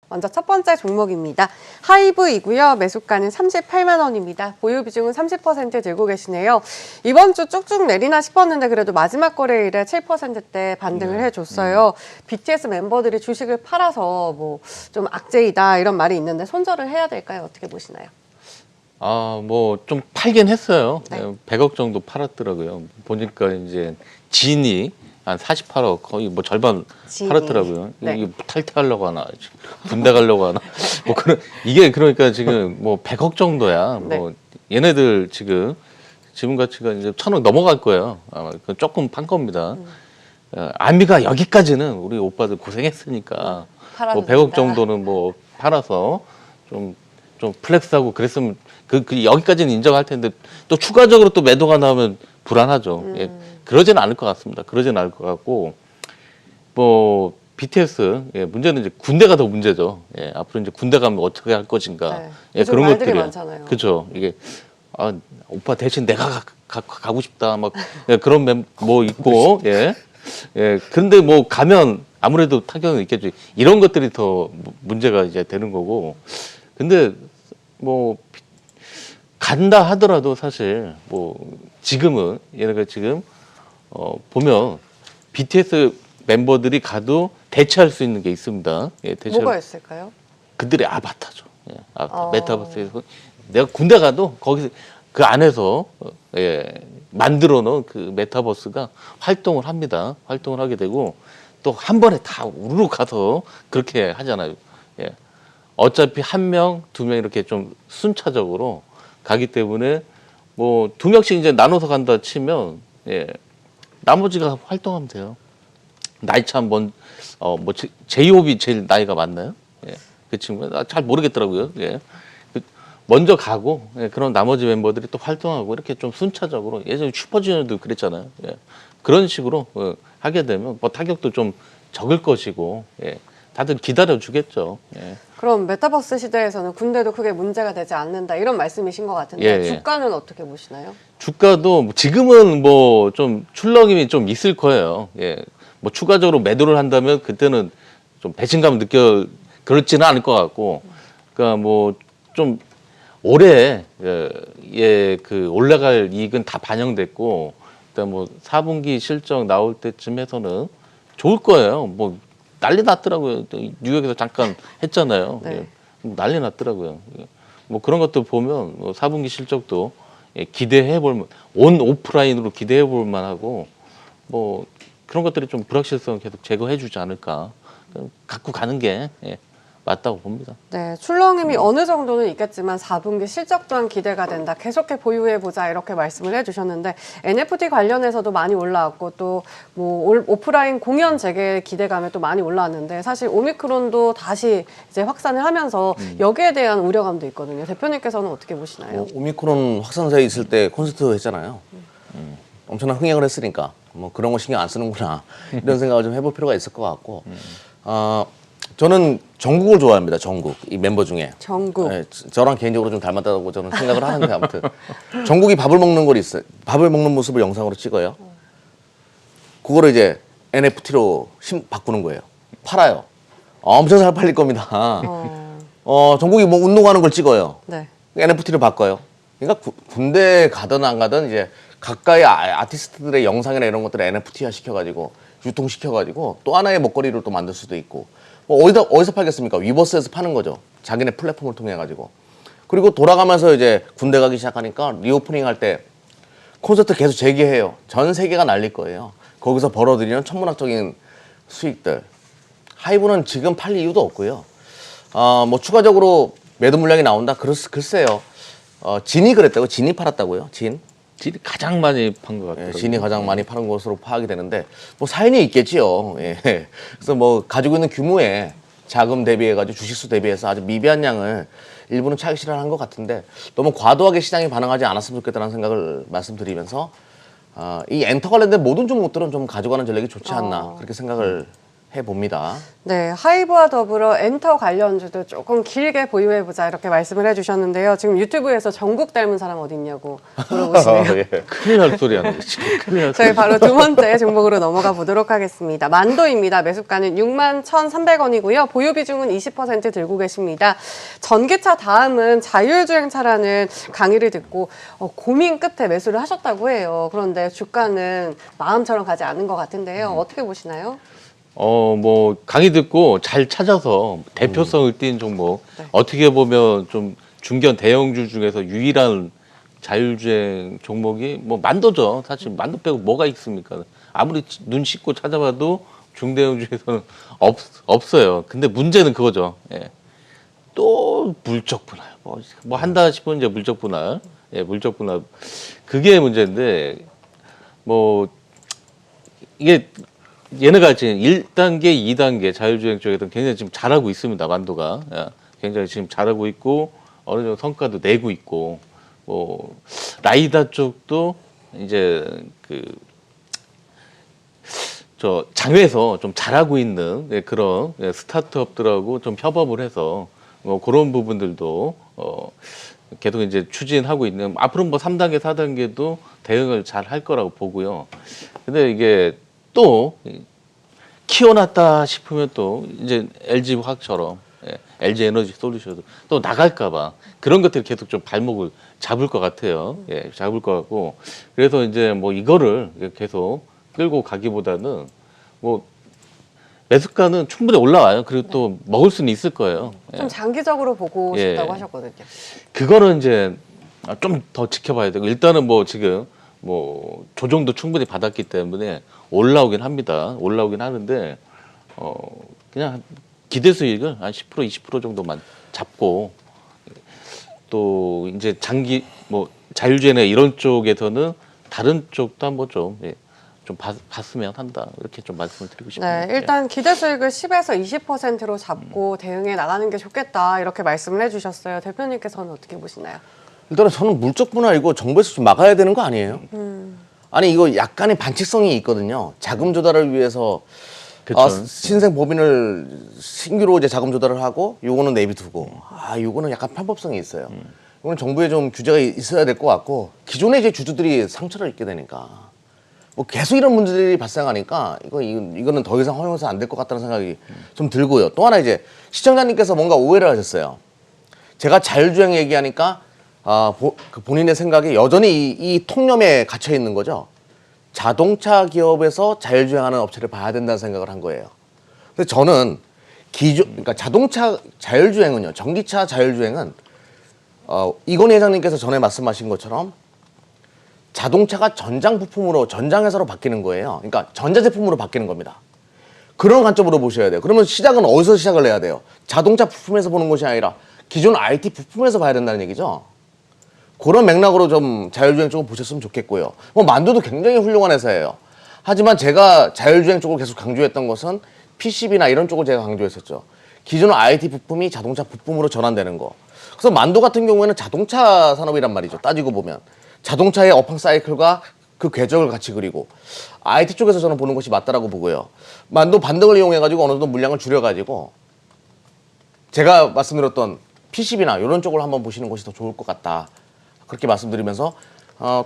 먼저 첫 번째 종목입니다. 하이브이고요. 매수가는 38만 원입니다. 보유 비중은 30% 들고 계시네요. 이번 주 쭉쭉 내리나 싶었는데 그래도 마지막 거래일에 7%대 반등을 해줬어요. BTS 멤버들이 주식을 팔아서 뭐 좀 악재이다 이런 말이 있는데 손절을 해야 될까요? 어떻게 보시나요? 뭐 좀 팔긴 했어요. 네. 100억 정도 팔았더라고요. 보니까 이제 진이 한 48억 거의 뭐 절반 진이. 팔았더라고요. 네. 이게 탈퇴하려고 하나, 군대 가려고 하나. 뭐 그런 이게 그러니까 지금 뭐 100억 정도야. 뭐 얘네들 지금 가치가 이제 1000억 넘어갈 거예요. 아마 조금 판 겁니다. 아미가 여기까지는 우리 오빠들 고생했으니까 뭐 100억 정도는 뭐 팔아서 좀 플렉스하고 그랬으면 그 여기까지는 인정할 텐데 또 추가적으로 또 매도가 나오면 불안하죠. 예, 그러지는 않을 것 같습니다. 그러지는 않을 것 같고 뭐 BTS 문제는 이제 군대가 더 문제죠. 예, 앞으로 이제 군대 가면 어떻게 할 것인가. 네. 예, 요즘 그런 말들이 것들이 많잖아요. 그렇죠. 이게 오빠 대신 내가 가고 싶다 막 그런 뭐 있고 그런데 뭐 가면 아무래도 타격은 있겠죠. 이런 것들이 더 문제가 이제 되는 거고. 근데 뭐 간다 하더라도 사실 뭐 지금은 얘네가 지금 보면 BTS 멤버들이 가도 대체할 수 있는 게 있습니다. 뭐가 있을까요? 그들의 아바타죠. 메타버스에서 내가 군대 가도 거기서 그 안에서 만들어 놓은 그 메타버스가 활동을 합니다. 활동을 하게 되고 또 한 번에 다 우르르 가서 그렇게 하잖아요. 어차피 한 명, 두 명 이렇게 좀 순차적으로 가기 때문에 뭐 두 명씩 이제 나눠서 간다 치면 나머지가 활동하면 돼요. 나이 차 한번 뭐 제이홉이 제일 나이가 많나요? 그 친구가 잘 모르겠더라고요. 먼저 가고 그런 나머지 멤버들이 또 활동하고 이렇게 좀 순차적으로 예전에 슈퍼주니어도 그랬잖아요. 그런 식으로 하게 되면 뭐 타격도 좀 적을 것이고 다들 기다려 주겠죠. 그럼 메타버스 시대에서는 군대도 크게 문제가 되지 않는다 이런 말씀이신 것 같은데 주가는 어떻게 보시나요? 주가도 지금은 뭐 좀 출렁임이 좀 있을 거예요. 뭐 추가적으로 매도를 한다면 그때는 좀 배신감을 그렇지는 않을 것 같고, 그러니까 뭐 좀 올해 그 올라갈 이익은 다 반영됐고, 일단 뭐 4분기 실적 나올 때쯤에서는 좋을 거예요. 뭐 난리 났더라고요. 뉴욕에서 잠깐 했잖아요. 난리 났더라고요. 뭐 그런 것들 보면 뭐 4분기 실적도 기대해 볼 온 오프라인으로 기대해 볼 만하고 뭐 그런 것들이 좀 불확실성 계속 제거해 주지 않을까. 갖고 가는 게 맞다고 봅니다. 네, 출렁임이 어느 정도는 있겠지만 4분기 실적 또한 기대가 된다. 계속해 보유해보자 이렇게 말씀을 해주셨는데 NFT 관련해서도 많이 올라왔고 또 뭐 오프라인 공연 재개 기대감에 또 많이 올라왔는데 사실 오미크론도 다시 이제 확산을 하면서 여기에 대한 우려감도 있거든요. 대표님께서는 어떻게 보시나요? 오미크론 확산세에 있을 때 콘서트 했잖아요. 엄청난 흥행을 했으니까 뭐 그런 거 신경 안 쓰는구나 이런 생각을 좀 해볼 필요가 있을 것 같고 저는 정국을 좋아합니다. 정국 이 멤버 중에 정국. 저랑 개인적으로 좀 닮았다고 저는 생각을 하는데 아무튼 정국이 밥을 먹는 걸 있어요. 밥을 먹는 모습을 영상으로 찍어요. 그거를 이제 NFT로 바꾸는 거예요. 팔아요. 엄청 잘 팔릴 겁니다. 정국이 뭐 운동하는 걸 찍어요. 네. NFT로 바꿔요. 그러니까 군대 가든 안 가든 이제 가까이 아티스트들의 영상이나 이런 것들을 NFT화 시켜가지고 유통시켜가지고 또 하나의 먹거리를 또 만들 수도 있고 뭐 어디서 팔겠습니까? 위버스에서 파는 거죠. 자기네 플랫폼을 통해 가지고. 그리고 돌아가면서 이제 군대 가기 시작하니까 리오프닝 할 때 콘서트 계속 재개해요. 전 세계가 날릴 거예요. 거기서 벌어들이는 천문학적인 수익들. 하이브는 지금 팔 이유도 없고요. 뭐 추가적으로 매도 물량이 나온다? 글쎄요. 진이 그랬다고? 진이 팔았다고요? 진이 가장 많이 판 것 같아요. 진이 가장 많이 파는 것으로 파악이 되는데 뭐 사연이 있겠지요. 그래서 뭐 가지고 있는 규모에 자금 대비해가지고 주식수 대비해서 아주 미비한 양을 일부는 차익 실현한 것 같은데 너무 과도하게 시장이 반응하지 않았으면 좋겠다는 생각을 말씀드리면서 이 엔터 관련된 모든 종목들은 좀 가져가는 전략이 좋지 않나 그렇게 생각을 봅니다. 네, 하이브와 더불어 엔터 관련주도 조금 길게 보유해보자 이렇게 말씀을 해주셨는데요. 지금 유튜브에서 정국 닮은 사람 어딨냐고 물어보시네요. 예. 큰일 날 소리 하네. 지금 큰일 날 소리. 저희 바로 두 번째 종목으로 넘어가 보도록 하겠습니다. 만도입니다. 매수가는 61,300원이고요. 보유 비중은 20% 들고 계십니다. 전기차 다음은 자율주행차라는 강의를 듣고 고민 끝에 매수를 하셨다고 해요. 그런데 주가는 마음처럼 가지 않은 것 같은데요. 어떻게 보시나요? 뭐 강의 듣고 잘 찾아서 대표성을 띈 종목. 네. 어떻게 보면 좀 중견 대형주 중에서 유일한 자율주행 종목이 뭐 만도죠. 사실 만도 빼고 뭐가 있습니까? 아무리 눈 씻고 찾아봐도 중대형주에서는 없어요. 근데 문제는 그거죠. 예. 또 물적 분할. 뭐 한다 싶으면 이제 물적 분할. 예, 물적 분할. 그게 문제인데 뭐 이게 얘네가 지금 1단계, 2단계 자율주행 쪽에서 굉장히 지금 잘하고 있습니다. 만도가. 예, 굉장히 지금 잘하고 있고 어느 정도 성과도 내고 있고 뭐 라이다 쪽도 이제 저 장외에서 좀 잘하고 있는 그런 스타트업들하고 좀 협업을 해서 뭐 그런 부분들도 계속 이제 추진하고 있는 앞으로 뭐 3단계, 4단계도 대응을 잘 할 거라고 보고요. 근데 이게 또 키워놨다 싶으면 또 이제 LG 화학처럼 LG 에너지 솔루션도 또 나갈까봐 그런 것들이 계속 좀 발목을 잡을 것 같아요. 예, 잡을 것 같고 그래서 이제 뭐 이거를 계속 끌고 가기보다는 뭐 매수가는 충분히 올라와요. 그리고 또 먹을 수는 있을 거예요. 좀 장기적으로 보고 예. 싶다고 하셨거든요. 그거는 이제 좀 더 지켜봐야 되고 일단은 뭐 지금 뭐 조정도 충분히 받았기 때문에 올라오긴 합니다. 올라오긴 하는데 그냥 기대 수익을 한 10% 20% 정도만 잡고 또 이제 장기 뭐 자율주행이나 이런 쪽에서는 다른 쪽도 한번 좀 봤으면 한다 이렇게 좀 말씀을 드리고 싶습니다. 네, 일단 기대 수익을 10에서 20%로 잡고 대응해 나가는 게 좋겠다 이렇게 말씀을 해주셨어요. 대표님께서는 어떻게 보시나요? 일단은 저는 물적 분할이고 정부에서 좀 막아야 되는 거 아니에요? 아니 이거 약간의 반칙성이 있거든요. 자금 조달을 위해서 그쵸. 신생 법인을 신규로 이제 자금 조달을 하고 요거는 내비두고 요거는 약간 편법성이 있어요. 이거는 정부에 좀 규제가 있어야 될 것 같고 기존의 이제 주주들이 상처를 입게 되니까 뭐 계속 이런 문제들이 발생하니까 이거는 더 이상 허용해서 안 될 것 같다는 생각이 좀 들고요. 또 하나 이제 시청자님께서 뭔가 오해를 하셨어요. 제가 자율주행 얘기하니까 본인의 생각이 여전히 이 통념에 갇혀 있는 거죠. 자동차 기업에서 자율주행하는 업체를 봐야 된다는 생각을 한 거예요. 근데 저는 그러니까 자동차 자율주행은요, 전기차 자율주행은 이건희 회장님께서 전에 말씀하신 것처럼 자동차가 전장 부품으로 전장회사로 바뀌는 거예요. 그러니까 전자제품으로 바뀌는 겁니다. 그런 관점으로 보셔야 돼요. 그러면 시작은 어디서 시작을 해야 돼요? 자동차 부품에서 보는 것이 아니라 기존 IT 부품에서 봐야 된다는 얘기죠. 그런 맥락으로 좀 자율주행 쪽을 보셨으면 좋겠고요. 뭐 만두도 굉장히 훌륭한 회사예요. 하지만 제가 자율주행 쪽을 계속 강조했던 것은 PCB나 이런 쪽을 제가 강조했었죠. 기존 IT 부품이 자동차 부품으로 전환되는 거. 그래서 만두 같은 경우에는 자동차 산업이란 말이죠. 따지고 보면 자동차의 업황 사이클과 그 궤적을 같이 그리고 IT 쪽에서 저는 보는 것이 맞다라고 보고요. 만두 반등을 이용해가지고 어느 정도 물량을 줄여가지고 제가 말씀드렸던 PCB나 이런 쪽을 한번 보시는 것이 더 좋을 것 같다. 그렇게 말씀드리면서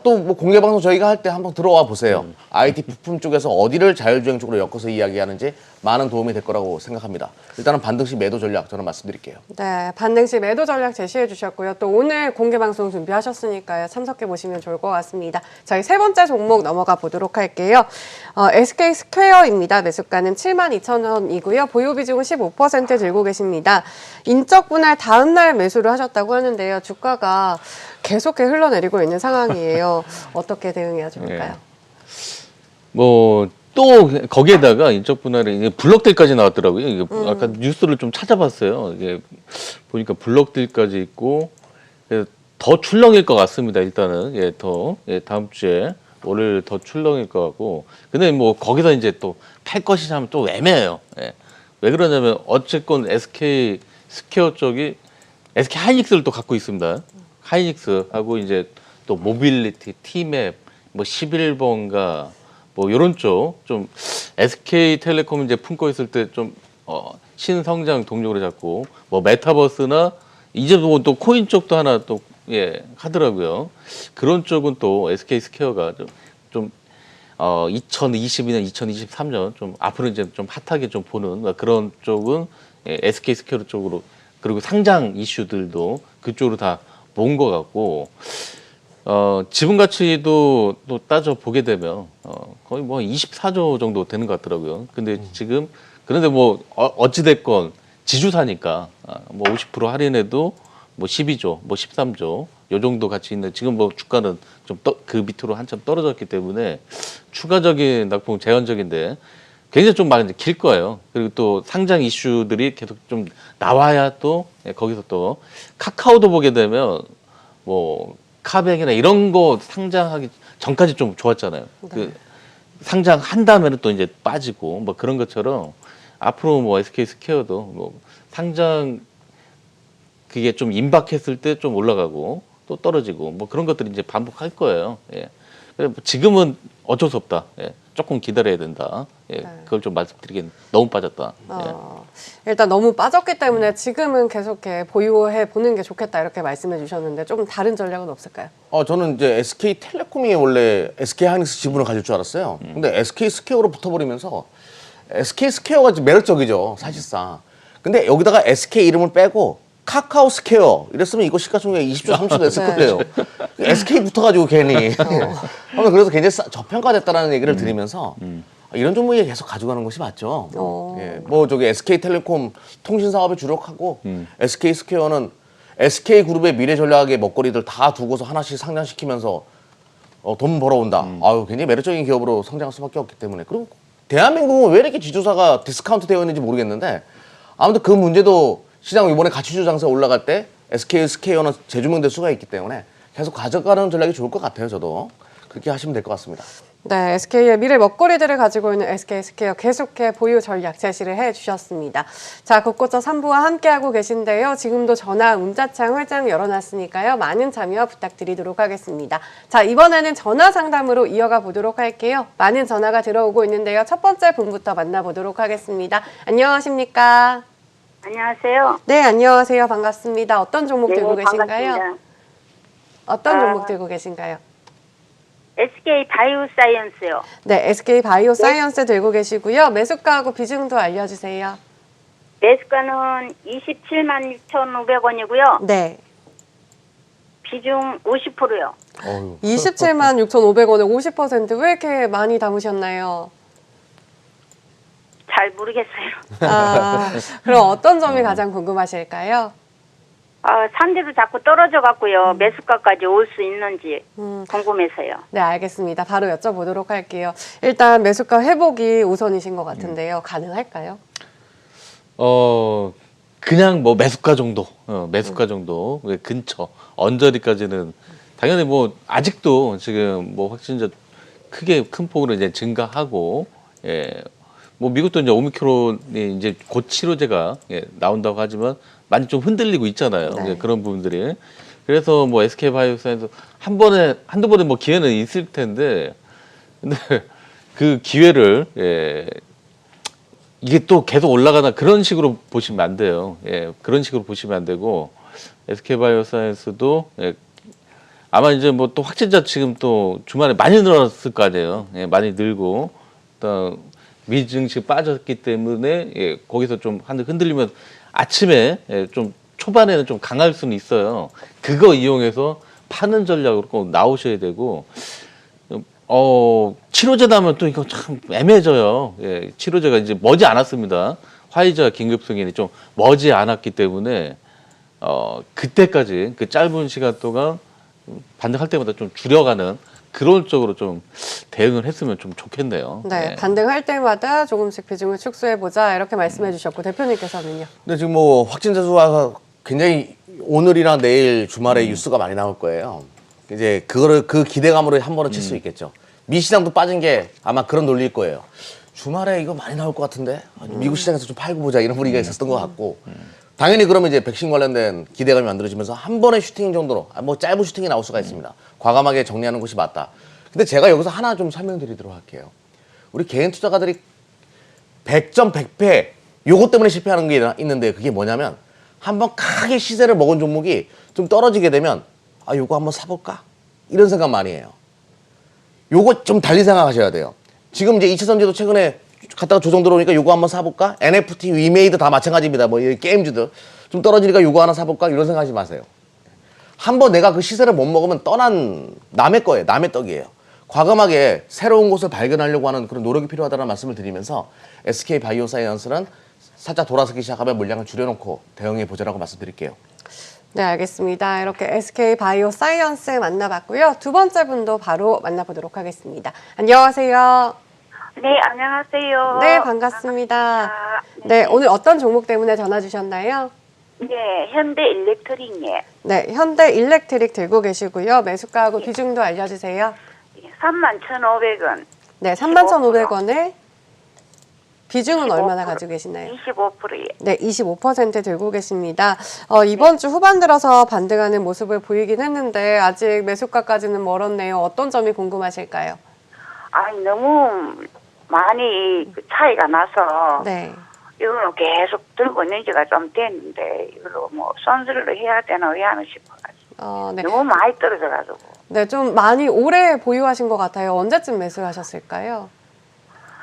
또 뭐 공개 방송 저희가 할 때 한번 들어와 보세요. IT 부품 쪽에서 어디를 자율주행 쪽으로 엮어서 이야기하는지 많은 도움이 될 거라고 생각합니다. 일단은 반등시 매도 전략 저는 말씀드릴게요. 네, 반등시 매도 전략 제시해 주셨고요. 또 오늘 공개 방송 준비하셨으니까요. 참석해 보시면 좋을 것 같습니다. 저희 세 번째 종목 넘어가 보도록 할게요. SK 스퀘어입니다. 매수가는 72,000원이고요. 보유 비중은 15% 들고 계십니다. 인적 분할 다음 날 매수를 하셨다고 하는데요. 주가가 계속해 흘러내리고 있는 상황이에요. 어떻게 대응해야 좋을까요? 뭐 또 거기에다가 인적 분할이 이게 블럭들까지 나왔더라고요. 이게 아까 뉴스를 좀 찾아봤어요. 이게 보니까 블럭들까지 있고 더 출렁일 것 같습니다. 일단은 다음 주에 월요일 더 출렁일 것 같고. 근데 뭐 거기서 이제 또 팔 것이 참 또 애매해요. 예. 왜 그러냐면 어쨌건 SK 스퀘어 쪽이 SK 하이닉스를 또 갖고 있습니다. 하이닉스하고 이제 또 모빌리티, 티맵, 뭐 11번가 뭐 이런 쪽 좀 SK텔레콤 이제 품고 있을 때 좀 신성장 동력으로 잡고 뭐 메타버스나 이제 뭐 또 코인 쪽도 하나 또 하더라고요. 그런 쪽은 또 SK 스퀘어가 좀 2022년, 2023년 좀 앞으로 이제 좀 핫하게 좀 보는 그런 쪽은 SK 스퀘어 쪽으로 그리고 상장 이슈들도 그쪽으로 다 모은 것 같고 지분 가치도 또 따져 보게 되면 거의 뭐 24조 정도 되는 것 같더라고요. 근데 지금 그런데 뭐 어찌 됐건 지주사니까 뭐 50% 할인해도 뭐 12조, 뭐 13조 요 정도 가치 있는 지금 뭐 주가는 좀 그 밑으로 한참 떨어졌기 때문에 추가적인 낙폭 제한적인데 굉장히 좀 많이 길 거예요. 그리고 또 상장 이슈들이 계속 좀 나와야 또 거기서 또 카카오도 보게 되면 뭐 카뱅이나 이런 거 상장하기 전까지 좀 좋았잖아요. 네. 그 상장한 다음에는 또 이제 빠지고 뭐 그런 것처럼 앞으로 뭐 SK 스퀘어도 뭐 상장 그게 좀 임박했을 때 좀 올라가고 또 떨어지고 뭐 그런 것들이 이제 반복할 거예요. 예. 지금은 어쩔 수 없다. 예. 조금 기다려야 된다. 예. 네. 그걸 좀 말씀드리긴 너무 빠졌다. 일단 너무 빠졌기 때문에 지금은 계속 보유해 보는 게 좋겠다 이렇게 말씀해 주셨는데 좀 다른 전략은 없을까요? 저는 이제 SK텔레콤이 원래 SK하이닉스 지분을 가질 줄 알았어요. 근데 SK 스퀘어로 붙어버리면서 SK 스퀘어가 매력적이죠, 사실상. 근데 여기다가 SK 이름을 빼고 카카오 스퀘어 이랬으면 이거 시가총액 20조, 30조 됐을 네. 거예요. SK 붙어가지고 괜히. 그래서 굉장히 저평가됐다라는 얘기를 드리면서 이런 종목에 계속 가져가는 것이 맞죠. 예, 뭐 저기 SK텔레콤 통신 사업에 주력하고 SK 스퀘어는 SK 그룹의 미래 전략의 먹거리들 다 두고서 하나씩 상장시키면서 돈 벌어온다. 아유, 굉장히 매력적인 기업으로 성장할 수밖에 없기 때문에. 그리고 대한민국은 왜 이렇게 지주사가 디스카운트 되어 있는지 모르겠는데 아무튼 그 문제도 시장 이번에 가치주 장세 올라갈 때 SK 스퀘어는 재조명될 수가 있기 때문에 계속 가져가는 전략이 좋을 것 같아요. 저도 그렇게 하시면 될 것 같습니다. 네, SK의 미래 먹거리들을 가지고 있는 SK 스퀘어 계속해 보유 전략 제시를 해주셨습니다. 자, 곳곳저 3부와 함께하고 계신데요. 지금도 전화 문자창 활짝 열어놨으니까요. 많은 참여 부탁드리도록 하겠습니다. 자, 이번에는 전화 상담으로 이어가 보도록 할게요. 많은 전화가 들어오고 있는데요. 첫 번째 분부터 만나보도록 하겠습니다. 안녕하십니까? 안녕하세요. 네, 안녕하세요. 반갑습니다. 어떤 종목 네, 들고 계신가요? 반갑습니다. 어떤 종목 들고 계신가요? SK 바이오사이언스요. 네, SK 바이오 사이언스 들고 계시고요. 매수가하고 비중도 알려주세요. 매수가는 27만 6,500원이고요. 네. 비중 50%요. 27만 6,500원에 50%왜 이렇게 많이 담으셨나요? 잘 모르겠어요. 그럼 어떤 점이 가장 궁금하실까요? 산대로 자꾸 떨어져 갖고요. 매수가까지 올 수 있는지 궁금해서요. 네, 알겠습니다. 바로 여쭤보도록 할게요. 일단 매수가 회복이 우선이신 것 같은데요. 가능할까요? 그냥 뭐 매수가 정도, 매수가 정도 근처 언저리까지는 당연히 뭐 아직도 지금 뭐 확진자 크게 큰 폭으로 이제 증가하고 뭐 미국도 이제 오미크론이 이제 곧 치료제가 나온다고 하지만 많이 좀 흔들리고 있잖아요. 네. 그런 부분들이. 그래서 뭐 SK 바이오사이언스 한두 번에 뭐 기회는 있을 텐데 근데 그 기회를 이게 또 계속 올라가나 그런 식으로 보시면 안 돼요. 그런 식으로 보시면 안 되고 SK 바이오사이언스도 아마 이제 뭐 또 확진자 지금 또 주말에 많이 늘어났을 거 아니에요. 많이 늘고 또 미증시 빠졌기 때문에 거기서 좀 흔들리면 아침에 좀 초반에는 좀 강할 수는 있어요. 그거 이용해서 파는 전략으로 꼭 나오셔야 되고 치료제 나면 또 이거 참 애매해져요. 치료제가 이제 머지 않았습니다. 화이자 긴급 승인이 좀 머지 않았기 때문에 그때까지 그 짧은 시간 동안 반등할 때마다 좀 줄여가는 그런 쪽으로 좀 대응을 했으면 좀 좋겠네요. 네, 반등할 때마다 조금씩 비중을 축소해보자 이렇게 말씀해 주셨고 대표님께서는요? 근데 지금 뭐 확진자 수가 굉장히 오늘이나 내일 주말에 뉴스가 많이 나올 거예요. 이제 그 기대감으로 한 번은 칠 수 있겠죠. 미 시장도 빠진 게 아마 그런 논리일 거예요. 주말에 이거 많이 나올 것 같은데 미국 시장에서 좀 팔고 보자 이런 분위기가 있었던 것 같고 당연히 그러면 이제 백신 관련된 기대감이 만들어지면서 한 번의 슈팅 정도로 뭐 짧은 슈팅이 나올 수가 있습니다. 과감하게 정리하는 것이 맞다. 근데 제가 여기서 하나 좀 설명드리도록 할게요. 우리 개인 투자가들이 100점 100패 요것 때문에 실패하는 게 있는데 그게 뭐냐면 한번 크게 시세를 먹은 종목이 좀 떨어지게 되면 아 요거 한번 사볼까? 이런 생각 많이 해요. 요거 좀 달리 생각하셔야 돼요. 지금 이제 2차 전지도 최근에 갔다가 조정 들어오니까 요거 한번 사볼까? NFT, 위메이드 다 마찬가지입니다. 뭐 이 게임주들 좀 떨어지니까 요거 하나 사볼까? 이런 생각하지 마세요. 한번 내가 그 시세를 못 먹으면 떠난 남의 거예요. 남의 떡이에요. 과감하게 새로운 곳을 발견하려고 하는 그런 노력이 필요하다는 말씀을 드리면서 SK 바이오사이언스는 살짝 돌아서기 시작하면 물량을 줄여놓고 대응해 보자라고 말씀드릴게요. 네, 알겠습니다. 이렇게 SK 바이오사이언스 만나봤고요. 두 번째 분도 바로 만나보도록 하겠습니다. 안녕하세요. 네, 안녕하세요. 네, 반갑습니다. 반갑습니다. 네, 오늘 어떤 종목 때문에 전화 주셨나요? 네, 현대 일렉트릭에 네, 현대 일렉트릭 들고 계시고요. 매수가하고 비중도 알려주세요. 31,500원. 네, 31,500원에 비중은 얼마나 가지고 계시나요? 25%예. 네, 25% 들고 계십니다. 이번 주 후반 들어서 반등하는 모습을 보이긴 했는데 아직 매수가까지는 멀었네요. 어떤 점이 궁금하실까요? 아니, 너무 많이 그 차이가 나서 네. 이걸로 계속 들고 있는 지가 좀 됐는데 이걸로 뭐 손절을 해야 되나 왜 하나 싶어가지고 네. 너무 많이 떨어져가지고 네, 좀 많이 오래 보유하신 것 같아요. 언제쯤 매수하셨을까요?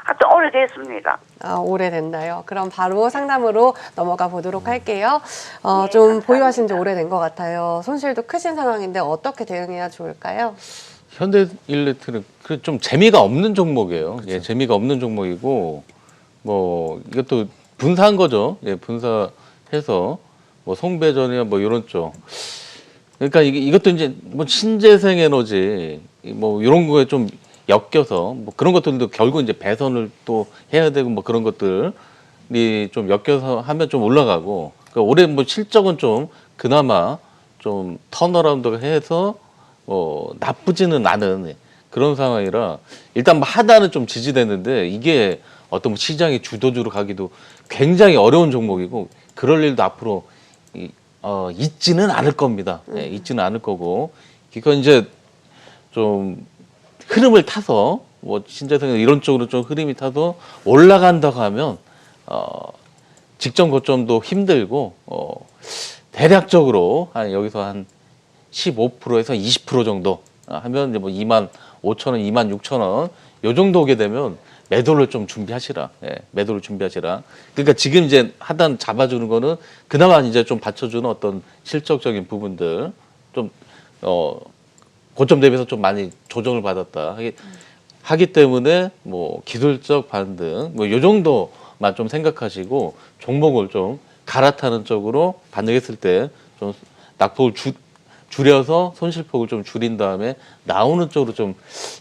하여튼 오래됐습니다. 오래됐나요? 그럼 바로 상담으로 넘어가 보도록 할게요. 네, 좀 감사합니다. 보유하신 지 오래된 것 같아요. 손실도 크신 상황인데 어떻게 대응해야 좋을까요? 현대일렉트릭 좀 재미가 없는 종목이에요. 예, 재미가 없는 종목이고 뭐 이것도 분사한 거죠. 예, 분사해서 뭐 송배전이나 뭐 이런 쪽. 그러니까 이것도 이제 뭐 신재생 에너지 뭐 이런 거에 좀 엮여서 뭐 그런 것들도 결국 이제 배선을 또 해야 되고 뭐 그런 것들이 좀 엮여서 하면 좀 올라가고 그러니까 올해 뭐 실적은 좀 그나마 좀 턴어라운드가 해서 나쁘지는 않은 그런 상황이라 일단 뭐 하단은 좀 지지됐는데 이게 어떤 뭐 시장의 주도주로 가기도 굉장히 어려운 종목이고 그럴 일도 앞으로 있지는 않을 겁니다. 예, 있지는 않을 거고 그러니까 이제 좀 흐름을 타서 뭐 신재생 이런 쪽으로 좀 흐름이 타서 올라간다고 하면 직전 고점도 힘들고 대략적으로 한 여기서 한 15%에서 20% 정도 하면 이제 뭐 25,000원, 26,000원 요 정도 오게 되면 매도를 좀 준비하시라. 예, 매도를 준비하시라. 그러니까 지금 이제 하단 잡아주는 거는 그나마 이제 좀 받쳐주는 어떤 실적적인 부분들 좀 고점 대비해서 좀 많이 조정을 받았다 하기 때문에 뭐 기술적 반등 뭐 요 정도만 좀 생각하시고 종목을 좀 갈아타는 쪽으로 반등했을 때 좀 낙폭을 줄여서 손실폭을 좀 줄인 다음에 나오는 쪽으로 좀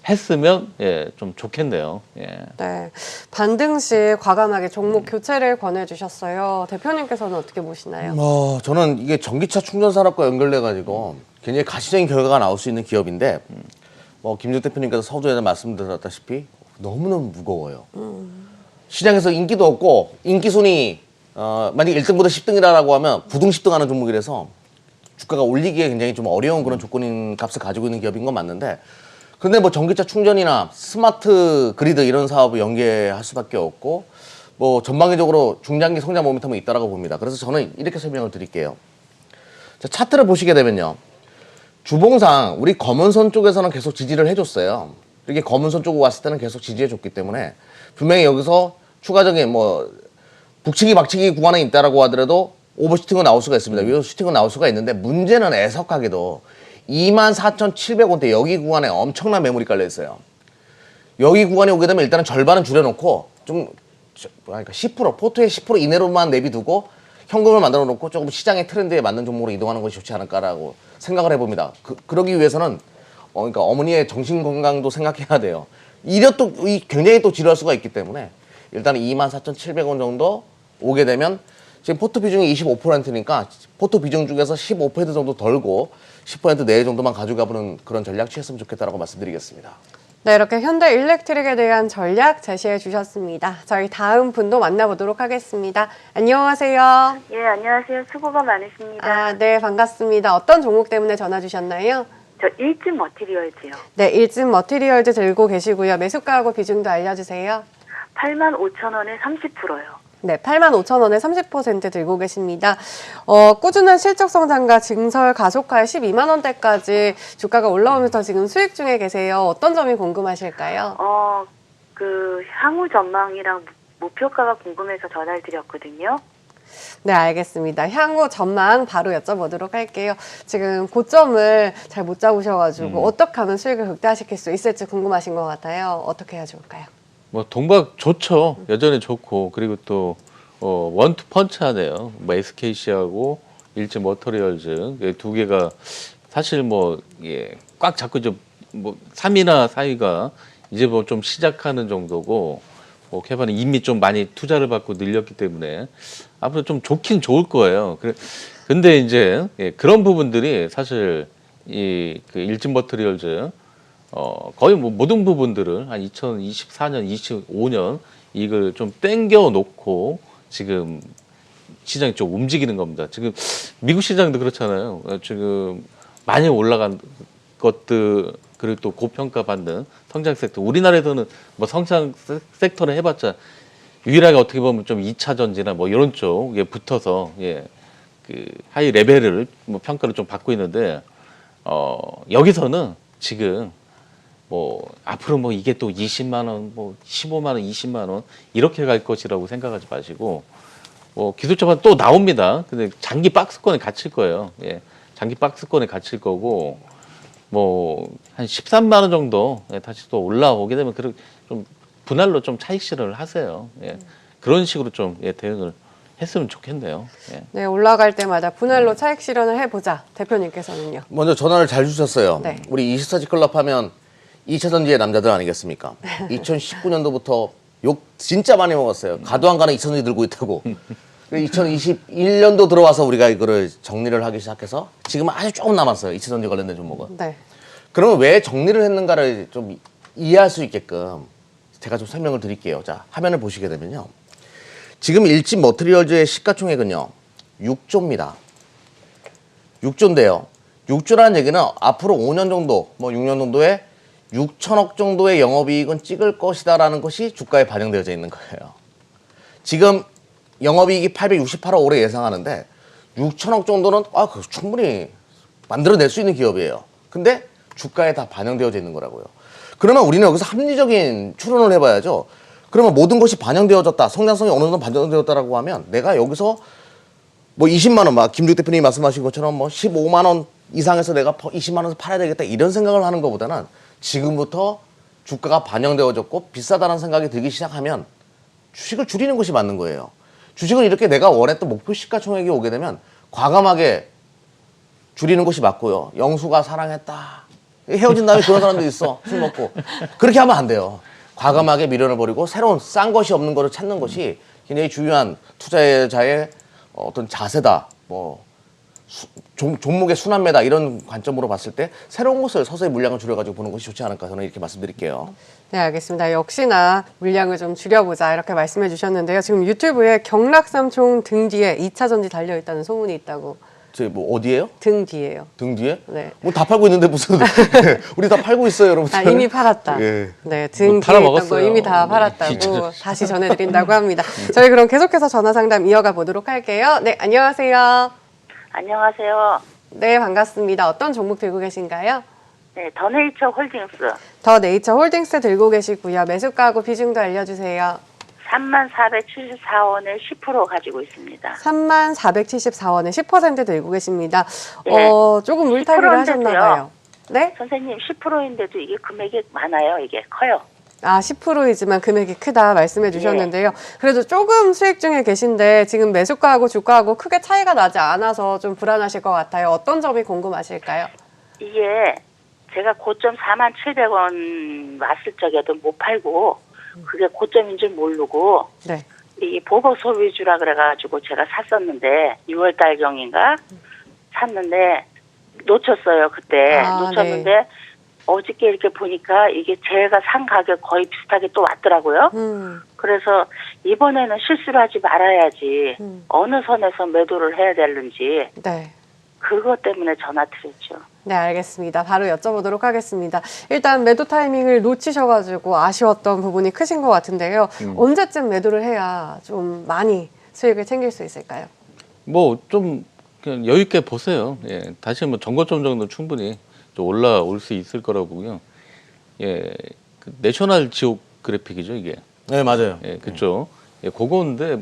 했으면 좀 좋겠네요. 예. 네, 반등 시 과감하게 종목 교체를 권해주셨어요. 대표님께서는 어떻게 보시나요? 저는 이게 전기차 충전 산업과 연결돼 가지고 굉장히 가시적인 결과가 나올 수 있는 기업인데 김준 대표님께서 서두에 말씀드렸다시피 너무너무 무거워요. 시장에서 인기도 없고 인기 순위 만약 1등보다 10등이라고 하면 9등 10등 하는 종목이라서 주가가 올리기에 굉장히 좀 어려운 그런 조건인 값을 가지고 있는 기업인 건 맞는데 근데 뭐 전기차 충전이나 스마트 그리드 이런 사업을 연계할 수밖에 없고 뭐 전방위적으로 중장기 성장 모멘텀이 있다라고 봅니다. 그래서 저는 이렇게 설명을 드릴게요. 자, 차트를 보시게 되면요. 주봉상 우리 검은선 쪽에서는 계속 지지를 해줬어요. 이렇게 검은선 쪽으로 왔을 때는 계속 지지해줬기 때문에 분명히 여기서 추가적인 뭐 북치기 박치기 구간에 있다라고 하더라도 오버슈팅은 나올 수가 있습니다. 위로 슈팅은 나올 수가 있는데 문제는 애석하게도 24,700원대 여기 구간에 엄청난 매물이 깔려 있어요. 여기 구간에 오게 되면 일단은 절반은 줄여놓고 좀 그러니까 10% 포트의 10% 이내로만 내비두고 현금을 만들어 놓고 조금 시장의 트렌드에 맞는 종목으로 이동하는 것이 좋지 않을까라고 생각을 해봅니다. 그러기 위해서는 그러니까 어머니의 정신 건강도 생각해야 돼요. 이력도 굉장히 또 지루할 수가 있기 때문에 일단은 24,700원 정도 오게 되면 지금 포트 비중이 25%니까 포트 비중 중에서 15% 정도 덜고 10% 내외 정도만 가져가보는 그런 전략 취했으면 좋겠다라고 말씀드리겠습니다. 네, 이렇게 현대 일렉트릭에 대한 전략 제시해 주셨습니다. 저희 다음 분도 만나보도록 하겠습니다. 안녕하세요. 예, 안녕하세요. 수고가 많으십니다. 네, 반갑습니다. 어떤 종목 때문에 전화 주셨나요? 저 일진 머티리얼즈요. 네, 일진 머티리얼즈 들고 계시고요. 매수가하고 비중도 알려주세요. 85,000원에 30%요. 네, 85,000원에 30% 들고 계십니다. 꾸준한 실적 성장과 증설 가속화에 12만 원대까지 주가가 올라오면서 지금 수익 중에 계세요. 어떤 점이 궁금하실까요? 그 향후 전망이랑 목표가가 궁금해서 전화를 드렸거든요. 네, 알겠습니다. 향후 전망 바로 여쭤보도록 할게요. 지금 고점을 잘 못 잡으셔가지고 어떻게 하면 수익을 극대화시킬 수 있을지 궁금하신 것 같아요. 어떻게 해야 좋을까요? 뭐 동박 좋죠. 여전히 좋고 그리고 또 원투 펀치하네요. 뭐 SKC하고 일진 머터리얼즈 두 개가 사실 뭐 꽉 잡고 좀 뭐 3위나 4위가 이제 뭐 좀 시작하는 정도고 캐바는 이미 좀 많이 투자를 받고 늘렸기 때문에 앞으로 좀 좋긴 좋을 거예요. 근데 이제 그런 부분들이 사실 그 일진 머터리얼즈 거의 뭐 모든 부분들을 한 2024년, 25년 이걸 좀 땡겨 놓고 지금 시장이 좀 움직이는 겁니다. 지금 미국 시장도 그렇잖아요. 지금 많이 올라간 것들 그리고 또 고평가받는 성장 섹터. 우리나라에서는 뭐 성장 섹터를 해봤자 유일하게 어떻게 보면 좀 2차 전지나 뭐 이런 쪽에 붙어서 그 하이 레벨을 뭐 평가를 좀 받고 있는데 여기서는 지금 뭐 앞으로 뭐 이게 또 20만 원, 뭐 15만 원, 20만 원 이렇게 갈 것이라고 생각하지 마시고 기술자만 또 나옵니다. 근데 장기 박스권에 갇힐 거예요. 장기 박스권에 갇힐 거고 뭐 한 13만 원 정도 다시 또 올라오게 되면 좀 분할로 좀 차익 실현을 하세요. 그런 식으로 좀 대응을 했으면 좋겠네요. 네, 올라갈 때마다 분할로 차익 실현을 해보자. 대표님께서는요? 먼저 전화를 잘 주셨어요. 네. 우리 24지 클럽 하면 2차 전지의 남자들 아니겠습니까? 2019년도부터 욕 진짜 많이 먹었어요. 가도 안 가는 2차 전지 들고 있다고. 2021년도 들어와서 우리가 이거를 정리를 하기 시작해서 지금은 아주 조금 남았어요. 2차 전지 관련된 종목은. 네. 그러면 왜 정리를 했는가를 좀 이해할 수 있게끔 제가 좀 설명을 드릴게요. 자, 화면을 보시게 되면요. 지금 일진 머티리얼즈의 시가총액은요. 6조입니다. 6조인데요. 6조라는 얘기는 앞으로 5년 정도, 뭐 6년 정도에 6천억 정도의 영업이익은 찍을 것이다라는 것이 주가에 반영되어져 있는 거예요. 지금 영업이익이 868억 올해 예상하는데 6천억 정도는 충분히 만들어낼 수 있는 기업이에요. 근데 주가에 다 반영되어져 있는 거라고요. 그러면 우리는 여기서 합리적인 추론을 해봐야죠. 그러면 모든 것이 반영되어졌다. 성장성이 어느 정도 반영되었다라고 하면 내가 여기서 뭐 20만 원, 막 김juk 대표님이 말씀하신 것처럼 뭐 15만 원 이상에서 내가 20만 원에서 팔아야 되겠다 이런 생각을 하는 것보다는 지금부터 주가가 반영되어졌고 비싸다는 생각이 들기 시작하면 주식을 줄이는 것이 맞는 거예요. 주식은 이렇게 내가 원했던 목표 시가총액이 오게 되면 과감하게 줄이는 것이 맞고요. 영수가 사랑했다. 헤어진 다음에 그런 사람도 있어. 술 먹고. 그렇게 하면 안 돼요. 과감하게 미련을 버리고 새로운 싼 것이 없는 것을 찾는 것이 굉장히 중요한 투자자의 어떤 자세다. 뭐 종목의 순환매다 이런 관점으로 봤을 때 새로운 것을 서서히 물량을 줄여가지고 보는 것이 좋지 않을까 저는 이렇게 말씀드릴게요. 네, 알겠습니다. 역시나 물량을 좀 줄여보자 이렇게 말씀해 주셨는데요. 지금 유튜브에 경락삼총 등 뒤에 2차 전지 달려있다는 소문이 있다고. 저희 뭐 어디예요? 등 뒤에요. 등 뒤에? 네. 뭐 다 팔고 있는데 무슨 우리 다 팔고 있어요, 여러분. 이미 팔았다. 예. 네, 등 뭐 뒤에 있던 거 팔아먹었어요. 이미 다 팔았다고 다시 전해드린다고 합니다. 저희 그럼 계속해서 전화 상담 이어가 보도록 할게요. 네, 안녕하세요. 안녕하세요. 네, 반갑습니다. 어떤 종목 들고 계신가요? 네, 더네이처 홀딩스 더 네이처 홀딩스 들고 계시고요. 매수가하고 비중도 알려주세요. 34,474원에 10% 가지고 있습니다. 34,474원에 10% 들고 계십니다. 네. 조금 물타기를 하셨나 봐요. 네? 선생님 10%인데도 이게 금액이 많아요. 이게 커요. 10%이지만 금액이 크다 말씀해 주셨는데요. 그래도 조금 수익 중에 계신데 지금 매수가하고 주가하고 크게 차이가 나지 않아서 좀 불안하실 것 같아요. 어떤 점이 궁금하실까요? 이게 제가 고점 47,000원 왔을 적에도 못 팔고 그게 고점인 줄 모르고 네. 이 보복 소비주라 그래가지고 제가 샀었는데 6월달경인가 샀는데 놓쳤어요. 그때 놓쳤는데 네. 어저께 이렇게 보니까 이게 제가 산 가격 거의 비슷하게 또 왔더라고요. 그래서 이번에는 실수를 하지 말아야지 어느 선에서 매도를 해야 되는지 네. 그것 때문에 전화 드렸죠. 네, 알겠습니다. 바로 여쭤보도록 하겠습니다. 일단 매도 타이밍을 놓치셔가지고 아쉬웠던 부분이 크신 것 같은데요. 언제쯤 매도를 해야 좀 많이 수익을 챙길 수 있을까요? 뭐 좀 그냥 여유 있게 보세요. 예, 다시 뭐 전고점 정도 충분히 좀 올라올 수 있을 거라고요. 예, 그 내셔널 지오그래픽이죠 이게. 네, 맞아요. 예, 그렇죠. 예, 그거인데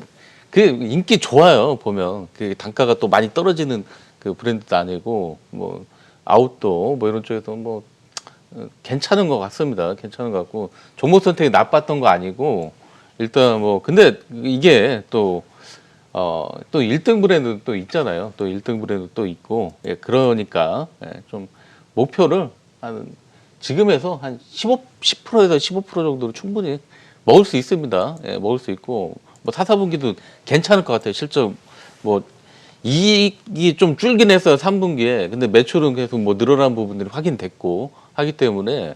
그 인기 좋아요 보면 그 단가가 또 많이 떨어지는 그 브랜드도 아니고 뭐 아웃도어 뭐 이런 쪽에서 뭐 괜찮은 것 같습니다. 괜찮은 것 같고 종목 선택이 나빴던 거 아니고 일단 뭐 근데 이게 또 또 1등 브랜드 또 있잖아요. 또 1등 브랜드 또 있고 예, 그러니까 예, 좀 목표를 한 지금에서 한 10%에서 15% 정도로 충분히 먹을 수 있습니다. 예, 먹을 수 있고 뭐 4, 4분기도 괜찮을 것 같아요. 실적 뭐 이익이 좀 줄긴 했어요. 3분기에. 근데 매출은 계속 뭐 늘어난 부분들이 확인됐고 하기 때문에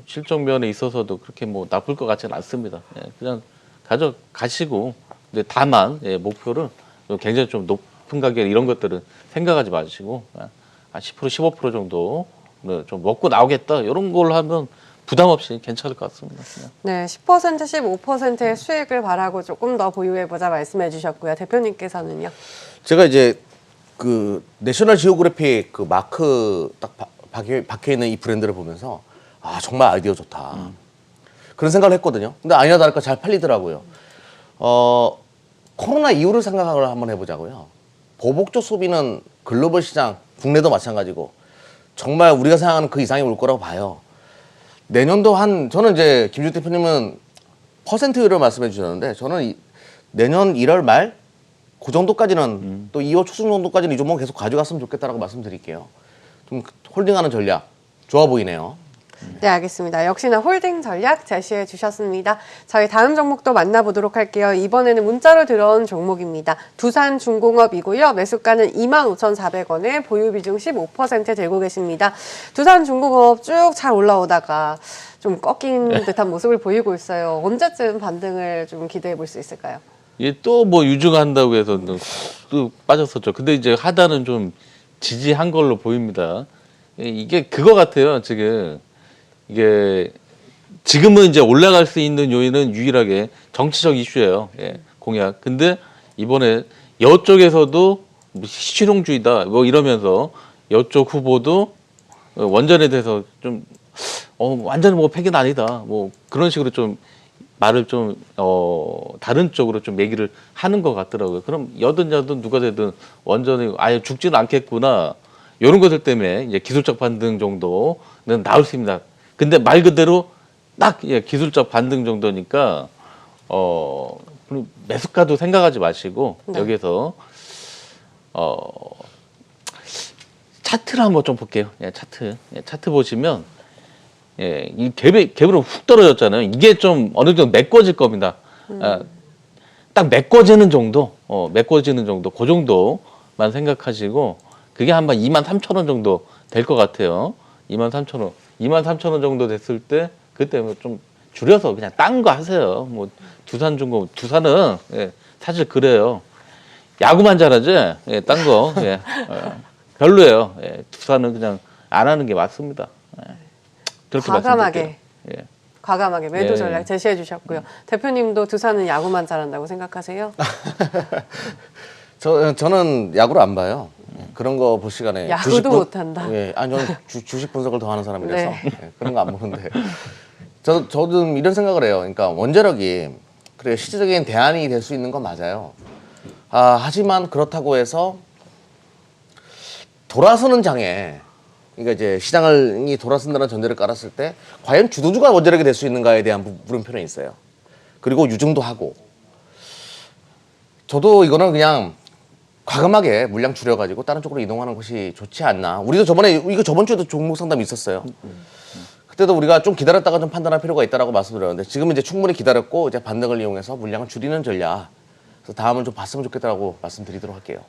실적 면에 있어서도 그렇게 뭐 나쁠 것 같지는 않습니다. 예, 그냥 가져가시고 근데 다만 예, 목표를 좀 굉장히 좀 높은 가격 이런 것들은 생각하지 마시고 한 10% 15% 정도 좀 먹고 나오겠다 이런 걸로 하면 부담 없이 괜찮을 것 같습니다. 그냥. 네, 10% 15%의 수익을 바라고 조금 더 보유해보자 말씀해 주셨고요. 대표님께서는요? 제가 이제 그 내셔널 지오그래픽 그 마크 딱 박혀 있는 이 브랜드를 보면서 아 정말 아이디어 좋다 그런 생각을 했거든요. 근데 아니나 다를까 잘 팔리더라고요. 코로나 이후를 생각을 한번 해보자고요. 보복적 소비는 글로벌 시장, 국내도 마찬가지고 정말 우리가 생각하는 그 이상이 올 거라고 봐요. 내년도 저는 이제 김주 대표님은 퍼센트율을 말씀해 주셨는데 저는 내년 1월 말 그 정도까지는 또 2월 초순 정도까지는 이 종목 계속 가져갔으면 좋겠다라고 말씀드릴게요. 좀 홀딩하는 전략 좋아 보이네요. 네, 알겠습니다. 역시나 홀딩 전략 제시해 주셨습니다. 저희 다음 종목도 만나보도록 할게요. 이번에는 문자로 들어온 종목입니다. 두산중공업이고요. 매수가는 25,400원에 보유 비중 15% 들고 계십니다. 두산중공업 쭉 잘 올라오다가 좀 꺾인 듯한 모습을 보이고 있어요. 언제쯤 반등을 좀 기대해 볼 수 있을까요? 예, 또 뭐 유증한다고 해서 또 빠졌었죠. 근데 이제 하단은 좀 지지한 걸로 보입니다. 예, 이게 그거 같아요. 이게 지금은 이제 올라갈 수 있는 요인은 유일하게 정치적 이슈예요. 예, 공약. 근데 이번에 여쪽에서도 뭐 실용주의다 뭐 이러면서 여쪽 후보도 원전에 대해서 좀 완전히 뭐 폐기는 아니다. 뭐 그런 식으로 좀 말을 좀 다른 쪽으로 좀 얘기를 하는 것 같더라고요. 그럼 여든 누가 되든 원전이 아예 죽지는 않겠구나. 이런 것들 때문에 이제 기술적 반등 정도는 나올 수 있습니다. 근데 말 그대로 딱 예, 기술적 반등 정도니까 매수가도 생각하지 마시고 네. 여기서 차트를 한번 좀 볼게요. 예, 차트 보시면 예, 이 갭으로 훅 떨어졌잖아요. 이게 좀 어느 정도 메꿔질 겁니다. 딱 메꿔지는 정도, 그 정도만 생각하시고 그게 한번 23,000원 정도 될 것 같아요. 23,000원. 23,000원 정도 됐을 때 그때 뭐 좀 줄여서 그냥 딴 거 하세요. 뭐 두산은 예, 사실 그래요. 야구만 잘하지. 예, 딴 거 예, 별로예요. 예, 두산은 그냥 안 하는 게 맞습니다. 예, 그렇게 말씀드릴게요. 예. 과감하게 매도 네. 전략 제시해 주셨고요. 대표님도 두산은 야구만 잘한다고 생각하세요? 저는 야구를 안 봐요. 그런 거 볼 시간에 야구도 못한다. 예, 아니 저는 주식 분석을 더 하는 사람이라서 네. 예, 그런 거 안 보는데 저도 이런 생각을 해요. 그러니까 원자력이 그래 실질적인 대안이 될 수 있는 건 맞아요. 하지만 그렇다고 해서 돌아서는 장에 그러니까 이제 시장이 돌아선다는 전제를 깔았을 때 과연 주도주가 원자력이 될 수 있는가에 대한 물음표는 있어요. 그리고 유증도 하고 저도 이거는 그냥 과감하게 물량 줄여가지고 다른 쪽으로 이동하는 것이 좋지 않나. 우리도 저번 주에도 종목 상담이 있었어요. 그때도 우리가 좀 기다렸다가 좀 판단할 필요가 있다라고 말씀드렸는데 지금은 이제 충분히 기다렸고 이제 반등을 이용해서 물량을 줄이는 전략. 그래서 다음은 좀 봤으면 좋겠다라고 말씀드리도록 할게요.